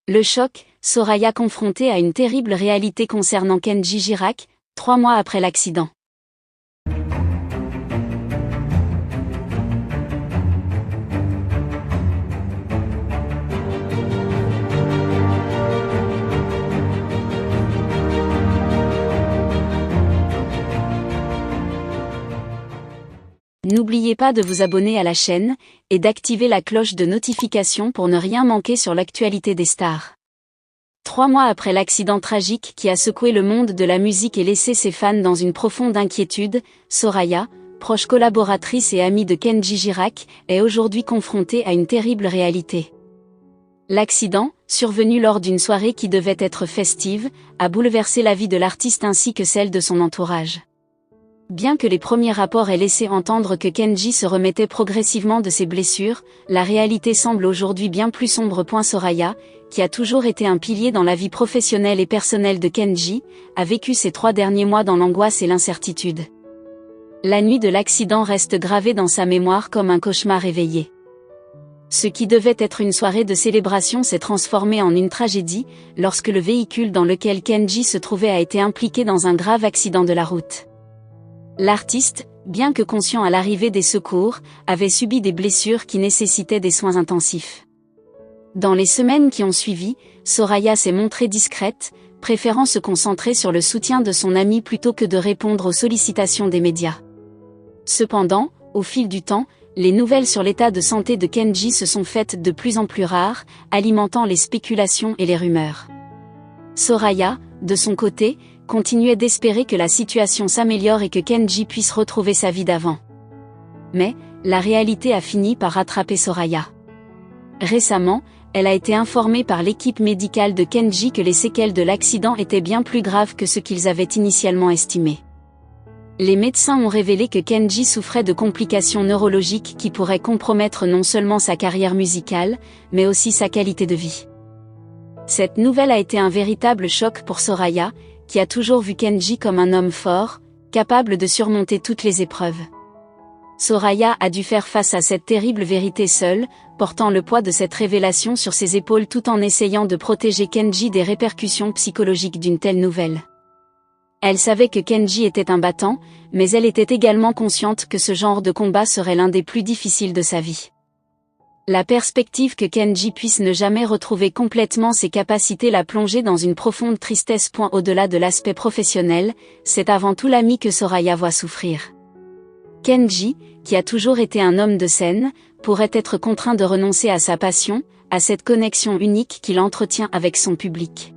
Le choc, Soraya confrontée à une terrible réalité concernant Kenji Girac, 3 mois après l'accident. N'oubliez pas de vous abonner à la chaîne, et d'activer la cloche de notification pour ne rien manquer sur l'actualité des stars. 3 mois après l'accident tragique qui a secoué le monde de la musique et laissé ses fans dans une profonde inquiétude, Soraya, proche collaboratrice et amie de Kenji Girac, est aujourd'hui confrontée à une terrible réalité. L'accident, survenu lors d'une soirée qui devait être festive, a bouleversé la vie de l'artiste ainsi que celle de son entourage. Bien que les premiers rapports aient laissé entendre que Kenji se remettait progressivement de ses blessures, la réalité semble aujourd'hui bien plus sombre. Soraya, qui a toujours été un pilier dans la vie professionnelle et personnelle de Kenji, a vécu ces 3 derniers mois dans l'angoisse et l'incertitude. La nuit de l'accident reste gravée dans sa mémoire comme un cauchemar éveillé. Ce qui devait être une soirée de célébration s'est transformé en une tragédie, lorsque le véhicule dans lequel Kenji se trouvait a été impliqué dans un grave accident de la route. L'artiste, bien que conscient à l'arrivée des secours, avait subi des blessures qui nécessitaient des soins intensifs. Dans les semaines qui ont suivi, Soraya s'est montrée discrète, préférant se concentrer sur le soutien de son ami plutôt que de répondre aux sollicitations des médias. Cependant, au fil du temps, les nouvelles sur l'état de santé de Kenji se sont faites de plus en plus rares, alimentant les spéculations et les rumeurs. Soraya, de son côté, continuait d'espérer que la situation s'améliore et que Kenji puisse retrouver sa vie d'avant. Mais, la réalité a fini par rattraper Soraya. Récemment, elle a été informée par l'équipe médicale de Kenji que les séquelles de l'accident étaient bien plus graves que ce qu'ils avaient initialement estimé. Les médecins ont révélé que Kenji souffrait de complications neurologiques qui pourraient compromettre non seulement sa carrière musicale, mais aussi sa qualité de vie. Cette nouvelle a été un véritable choc pour Soraya, qui a toujours vu Kenji comme un homme fort, capable de surmonter toutes les épreuves. Soraya a dû faire face à cette terrible vérité seule, portant le poids de cette révélation sur ses épaules tout en essayant de protéger Kenji des répercussions psychologiques d'une telle nouvelle. Elle savait que Kenji était un battant, mais elle était également consciente que ce genre de combat serait l'un des plus difficiles de sa vie. La perspective que Kenji puisse ne jamais retrouver complètement ses capacités l'a plongé dans une profonde tristesse. Au-delà de l'aspect professionnel, c'est avant tout l'ami que Soraya voit souffrir. Kenji, qui a toujours été un homme de scène, pourrait être contraint de renoncer à sa passion, à cette connexion unique qu'il entretient avec son public.